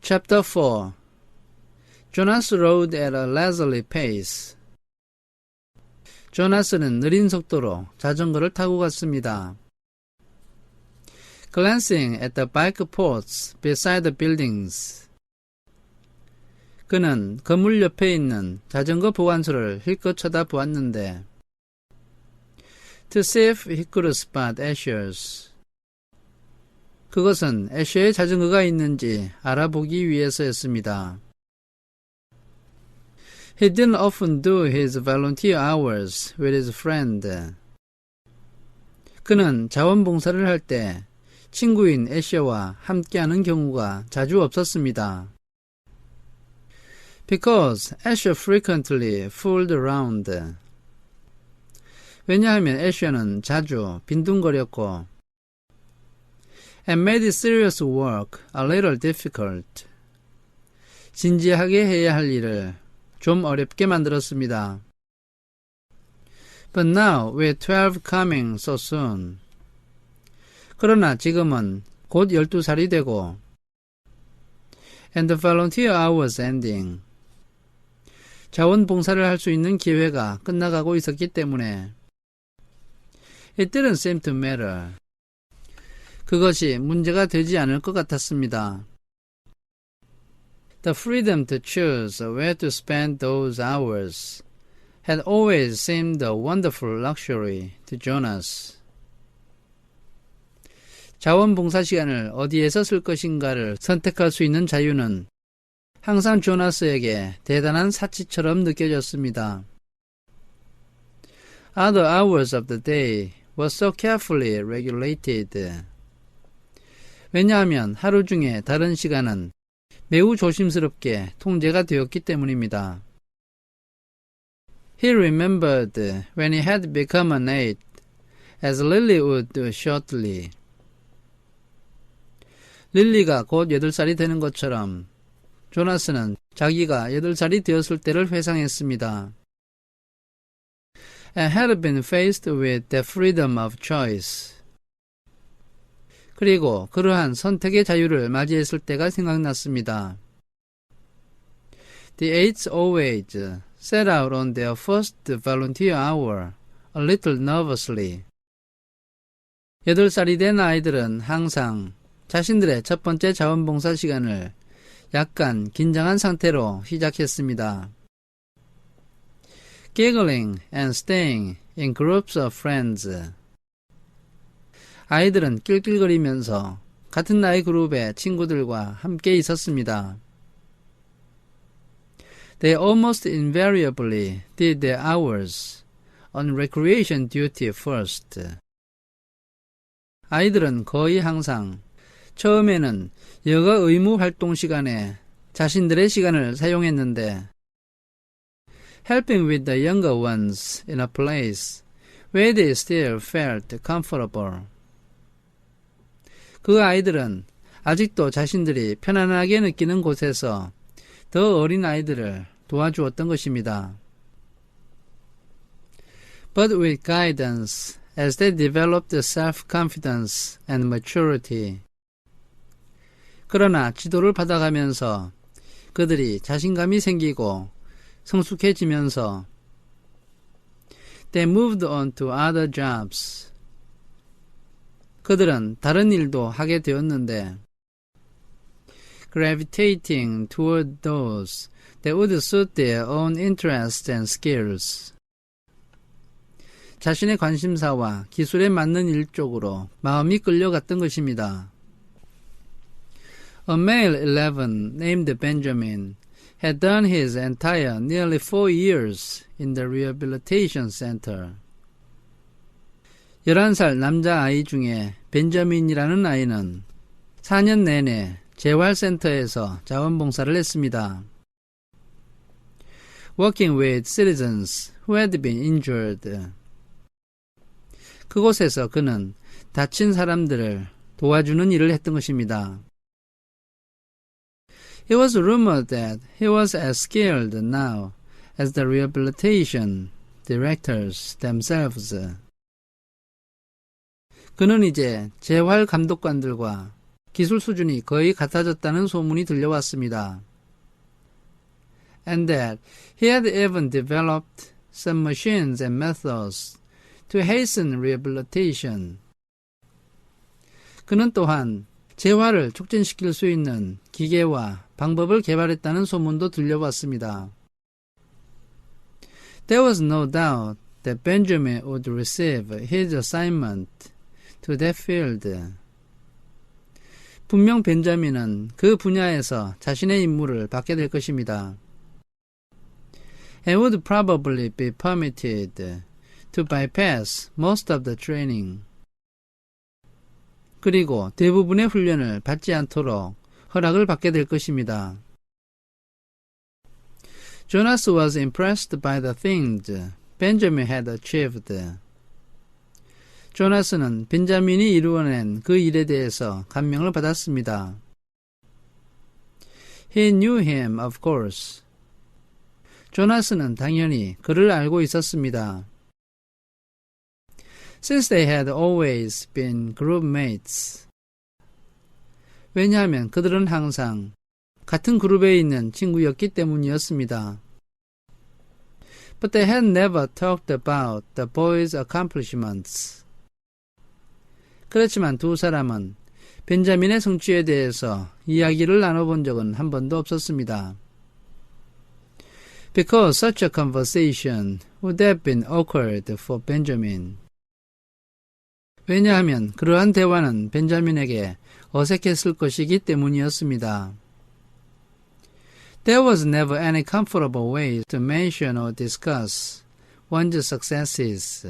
Chapter 4. Jonas rode at a leisurely pace. 조나스는 느린 속도로 자전거를 타고 갔습니다. Glancing at the bike ports beside the buildings. 그는 건물 옆에 있는 자전거 보관소를 힐끗 쳐다보았는데 To see if he could spot Asher's. 그것은 애쉬의 자전거가 있는지 알아보기 위해서였습니다. He didn't often do his volunteer hours with his friend. 그는 자원봉사를 할 때 친구인 애쉬와 함께하는 경우가 자주 없었습니다. Because Asher frequently fooled around. 왜냐하면 애쉬는 자주 빈둥거렸고 and made serious work a little difficult. 진지하게 해야 할 일을 좀 어렵게 만들었습니다. But now, with 12 coming so soon. 그러나 지금은 곧 12살이 되고 and the volunteer hours ending. 자원봉사를 할 수 있는 기회가 끝나가고 있었기 때문에 It didn't seem to matter. 그것이 문제가 되지 않을 것 같았습니다. The freedom to choose where to spend those hours had always seemed a wonderful luxury to Jonas. 자원봉사 시간을 어디에서 쓸 것인가를 선택할 수 있는 자유는 항상 조나스에게 대단한 사치처럼 느껴졌습니다. Other hours of the day were so carefully regulated. 왜냐하면 하루 중에 다른 시간은 매우 조심스럽게 통제가 되었기 때문입니다. He remembered when he had become an eight, as Lily would do shortly. 릴리가 곧 8살이 되는 것처럼 조나스는 자기가 8살이 되었을 때를 회상했습니다. And had been faced with the freedom of choice. 그리고 그러한 선택의 자유를 맞이했을 때가 생각났습니다. The eights always set out on their first volunteer hour, a little nervously. 8살이 된 아이들은 항상 자신들의 첫 번째 자원봉사 시간을 약간 긴장한 상태로 시작했습니다. Giggling and staying in groups of friends. 아이들은 낄낄거리면서 같은 나이 그룹의 친구들과 함께 있었습니다. They almost invariably did their hours on recreation duty first. 아이들은 거의 항상 처음에는 여가 의무 활동 시간에 자신들의 시간을 사용했는데 helping with the younger ones in a place where they still felt comfortable. 그 아이들은 아직도 자신들이 편안하게 느끼는 곳에서 더 어린 아이들을 도와주었던 것입니다. But with guidance, as they developed self-confidence and maturity. 그러나 지도를 받아가면서 그들이 자신감이 생기고 성숙해지면서 They moved on to other jobs. 그들은 다른 일도 하게 되었는데 Gravitating toward those that would suit their own interests and skills. 자신의 관심사와 기술에 맞는 일 쪽으로 마음이 끌려갔던 것입니다. A male 11 named Benjamin had done his entire nearly 4 years in the rehabilitation center. 11살 남자아이 중에 벤자민이라는 아이는 4년 내내 재활센터에서 자원봉사를 했습니다. Working with citizens who had been injured. 그곳에서 그는 다친 사람들을 도와주는 일을 했던 것입니다. It was rumored that he was as skilled now as the rehabilitation directors themselves. 그는 이제 재활 감독관들과 기술 수준이 거의 같아졌다는 소문이 들려왔습니다. And that he had even developed some machines and methods to hasten rehabilitation. 그는 또한 재활을 촉진시킬 수 있는 기계와 방법을 개발했다는 소문도 들려왔습니다. There was no doubt that Benjamin would receive his assignment to that field. 분명 벤자민은 그 분야에서 자신의 임무를 받게 될 것입니다. And would probably be permitted to bypass most of the training. 그리고 대부분의 훈련을 받지 않도록 허락을 받게 될 것입니다. Jonas was impressed by the things Benjamin had achieved. 조나스는 벤자민이 이루어낸 그 일에 대해서 감명을 받았습니다. He knew him, of course. 조나스는 당연히 그를 알고 있었습니다. Since they had always been group mates. 왜냐하면 그들은 항상 같은 그룹에 있는 친구였기 때문이었습니다. But they had never talked about the boy's accomplishments. 그렇지만 두 사람은 벤자민의 성취에 대해서 이야기를 나눠본 적은 한 번도 없었습니다. Because such a conversation would have been awkward for Benjamin. 왜냐하면 그러한 대화는 벤자민에게 어색했을 것이기 때문이었습니다. There was never any comfortable way to mention or discuss one's successes.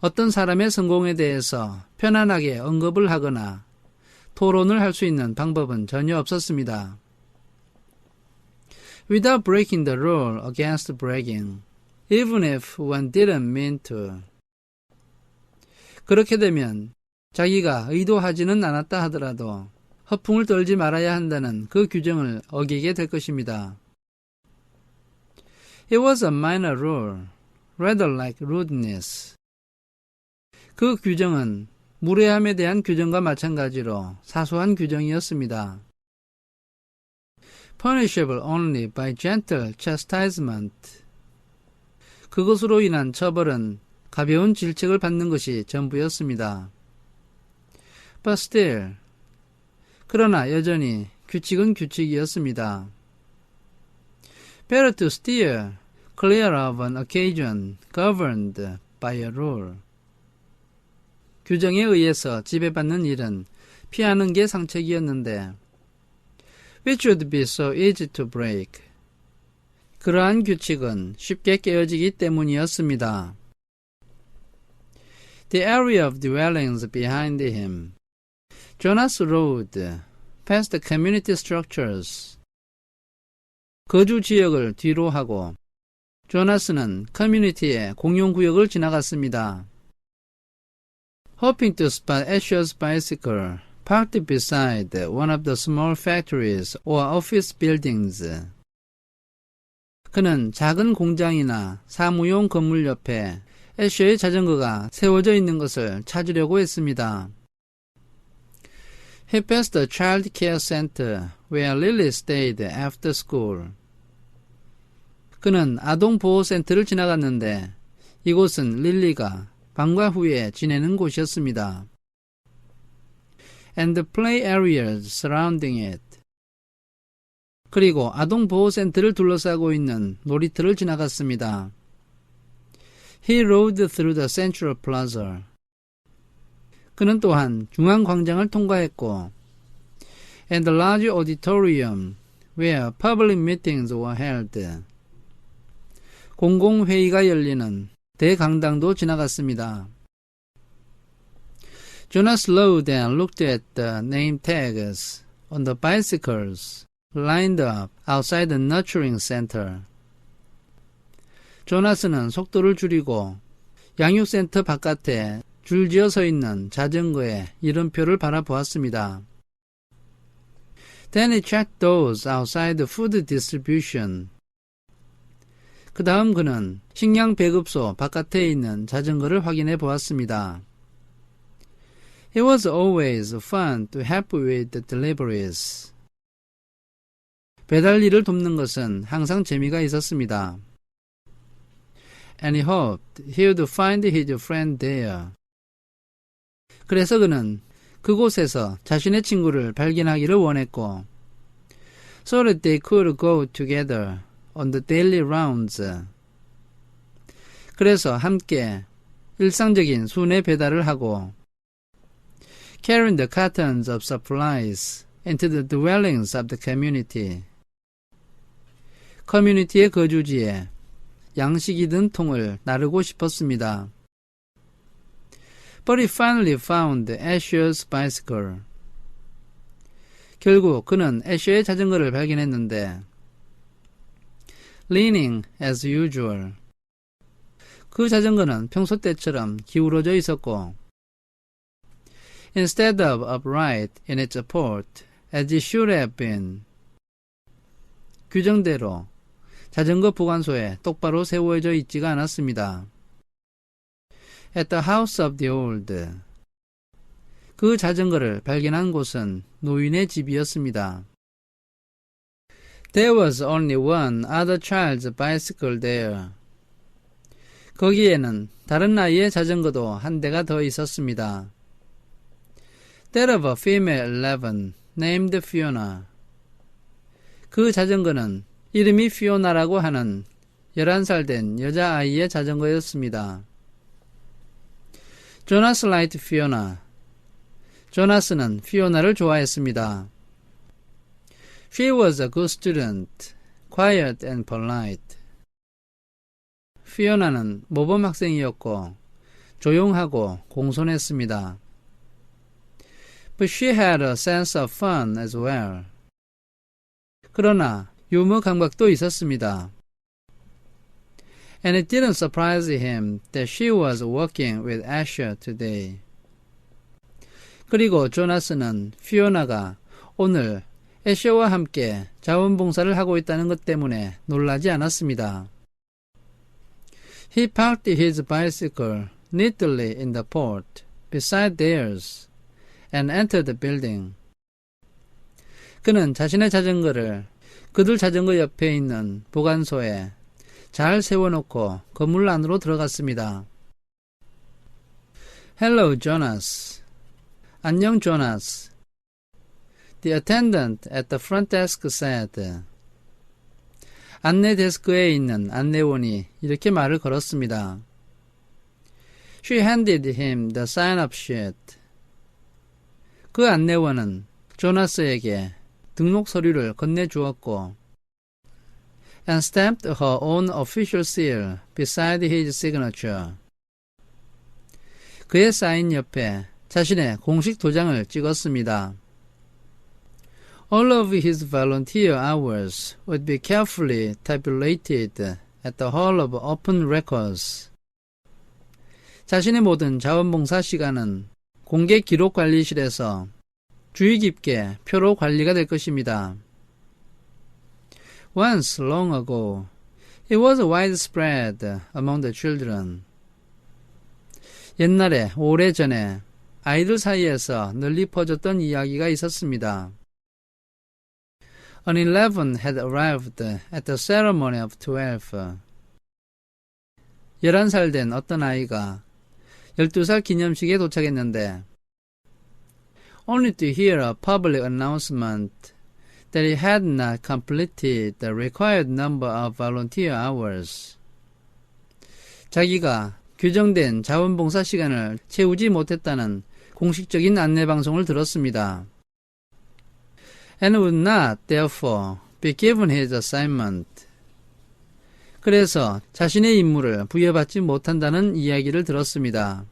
어떤 사람의 성공에 대해서 편안하게 언급을 하거나 토론을 할 수 있는 방법은 전혀 없었습니다. Without breaking the rule against bragging, even if one didn't mean to. 그렇게 되면 자기가 의도하지는 않았다 하더라도 허풍을 떨지 말아야 한다는 그 규정을 어기게 될 것입니다. It was a minor rule, rather like rudeness. 그 규정은 무례함에 대한 규정과 마찬가지로 사소한 규정이었습니다. Punishable only by gentle chastisement. 그것으로 인한 처벌은 가벼운 질책을 받는 것이 전부였습니다. But still, 그러나 여전히 규칙은 규칙이었습니다. Better to steer clear of an occasion governed by a rule. 규정에 의해서 지배받는 일은 피하는 게 상책이었는데 which would be so easy to break. 그러한 규칙은 쉽게 깨어지기 때문이었습니다. The area of dwellings behind him. Jonas rode past the community structures. 거주 지역을 뒤로 하고 조나스는 커뮤니티의 공용구역을 지나갔습니다. Hoping to spot Asher's bicycle parked beside one of the small factories or office buildings. 그는 작은 공장이나 사무용 건물 옆에 애셔의 자전거가 세워져 있는 것을 찾으려고 했습니다. He passed a child care center where Lily stayed after school. 그는 아동보호센터를 지나갔는데 이곳은 릴리가 방과 후에 지내는 곳이었습니다. And the play areas surrounding it. 그리고 아동보호센터를 둘러싸고 있는 놀이터를 지나갔습니다. He rode through the central plaza. 그는 또한 중앙광장을 통과했고 and the large auditorium where public meetings were held. 공공회의가 열리는 대강당도 지나갔습니다. Jonas slowed and looked at the name tags on the bicycles lined up outside the nurturing center. 조나스는 속도를 줄이고 양육센터 바깥에 줄지어 서 있는 자전거의 이름표를 바라보았습니다. Then he checked those outside the food distribution. 그 다음 그는 식량 배급소 바깥에 있는 자전거를 확인해 보았습니다. It was always fun to help with the deliveries. 배달 일을 돕는 것은 항상 재미가 있었습니다. And he hoped he would find his friend there. 그래서 그는 그곳에서 자신의 친구를 발견하기를 원했고, so that they could go together on the daily rounds. 그래서 함께 일상적인 순회 배달을 하고, carrying the cartons of supplies into the dwellings of the community. 커뮤니티의 거주지에 양식이 든 통을 나르고 싶었습니다. But he finally found Asher's bicycle. 결국 그는 애셔의 자전거를 발견했는데, leaning as usual. 그 자전거는 평소 때처럼 기울어져 있었고, instead of upright in its support as it should have been. 규정대로 자전거 보관소에 똑바로 세워져 있지가 않았습니다. At the house of the old. 그 자전거를 발견한 곳은 노인의 집이었습니다. There was only one other child's bicycle there. 거기에는 다른 아이의 자전거도 한 대가 더 있었습니다. That of a female 11 named Fiona. 그 자전거는 이름이 피오나라고 하는 11살 된 여자아이의 자전거였습니다. Jonas liked Fiona. 조나스는 피오나를 좋아했습니다. She was a good student, quiet and polite. 피오나는 모범 학생이었고 조용하고 공손했습니다. But she had a sense of fun as well. 그러나 유머 감각도 있었습니다. And it didn't surprise him that she was working with Asher today. 그리고 조나스는 피오나가 오늘 애셔와 함께 자원봉사를 하고 있다는 것 때문에 놀라지 않았습니다. He parked his bicycle neatly in the port beside theirs and entered the building. 그는 자신의 자전거를 그들 자전거 옆에 있는 보관소에 잘 세워놓고 건물 안으로 들어갔습니다. Hello, Jonas. 안녕, 조나스. The attendant at the front desk said. 안내 데스크에 있는 안내원이 이렇게 말을 걸었습니다. She handed him the sign-up sheet. 그 안내원은 조나스에게 등록 서류를 건네주었고 and stamped her own official seal beside his signature. 그의 사인 옆에 자신의 공식 도장을 찍었습니다. All of his volunteer hours would be carefully tabulated at the Hall of Open Records. 자신의 모든 자원봉사 시간은 공개 기록 관리실에서 주의 깊게 표로 관리가 될 것입니다. Once long ago, it was widespread among the children. 옛날에 오래전에 아이들 사이에서 널리 퍼졌던 이야기가 있었습니다. An 11 had arrived at the ceremony of 12. 11살 된 어떤 아이가 12살 기념식에 도착했는데 only to hear a public announcement that he had not completed the required number of volunteer hours. 자기가 규정된 자원봉사 시간을 채우지 못했다는 공식적인 안내방송을 들었습니다. And would not, therefore, be given his assignment. 그래서 자신의 임무를 부여받지 못한다는 이야기를 들었습니다.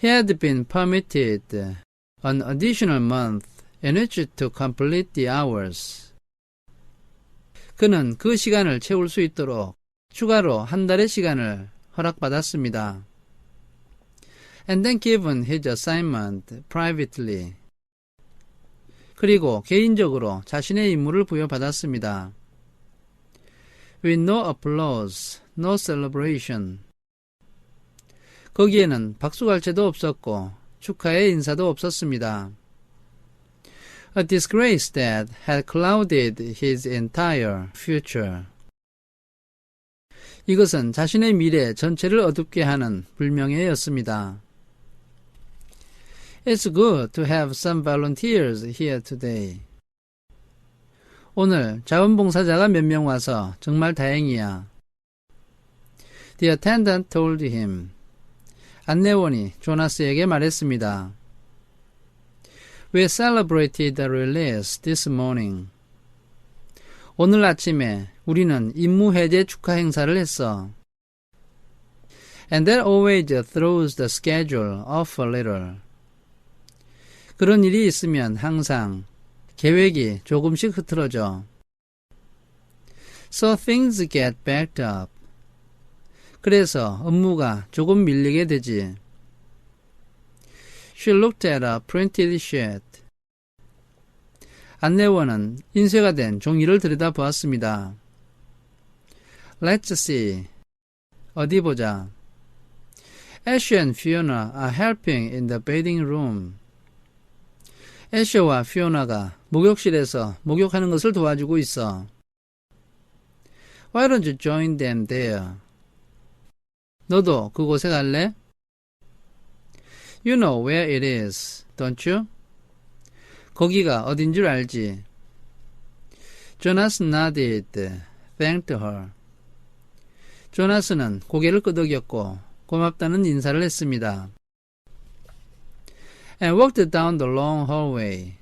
He had been permitted an additional month in which to complete the hours. 그는 그 시간을 채울 수 있도록 추가로 한 달의 시간을 허락받았습니다. And then given his assignment privately. 그리고 개인적으로 자신의 임무를 부여받았습니다. With no applause, no celebration. 거기에는 박수갈채도 없었고 축하의 인사도 없었습니다. A disgrace that had clouded his entire future. 이것은 자신의 미래 전체를 어둡게 하는 불명예였습니다. It's good to have some volunteers here today. 오늘 자원봉사자가 몇 명 와서 정말 다행이야. The attendant told him. 안내원이 조나스에게 말했습니다. We celebrated the release this morning. 오늘 아침에 우리는 임무 해제 축하 행사를 했어. And that always throws the schedule off a little. 그런 일이 있으면 항상 계획이 조금씩 흐트러져. So things get backed up. 그래서 업무가 조금 밀리게 되지. She looked at a printed sheet. 안내원은 인쇄가 된 종이를 들여다보았습니다. Let's see. 어디 보자. Asher and Fiona are helping in the bathing room. 애셔와 피오나가 목욕실에서 목욕하는 것을 도와주고 있어. Why don't you join them there? 너도 그곳에 갈래? You know where it is, don't you? 거기가 어딘 줄 알지? Jonas nodded, thanked her. 조나스는 고개를 끄덕였고 고맙다는 인사를 했습니다. And walked down the long hallway.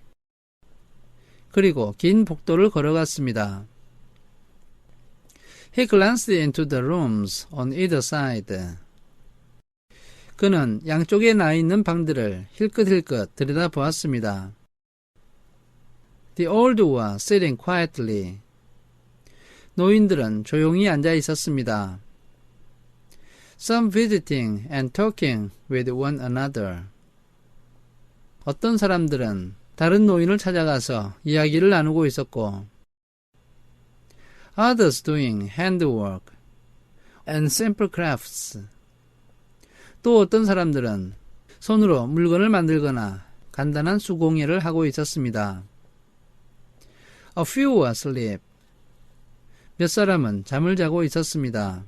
그리고 긴 복도를 걸어갔습니다. He glanced into the rooms on either side. 그는 양쪽에 나 있는 방들을 힐끗힐끗 들여다보았습니다. The old were sitting quietly. 노인들은 조용히 앉아 있었습니다. Some visiting and talking with one another. 어떤 사람들은 다른 노인을 찾아가서 이야기를 나누고 있었고, others doing handwork and simple crafts. 또 어떤 사람들은 손으로 물건을 만들거나 간단한 수공예를 하고 있었습니다. A few were asleep. 몇 사람은 잠을 자고 있었습니다.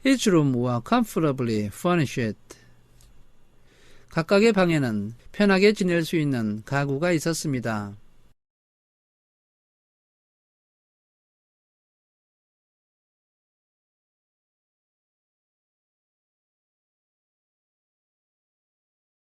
Each room was comfortably furnished. 각각의 방에는 편하게 지낼 수 있는 가구가 있었습니다.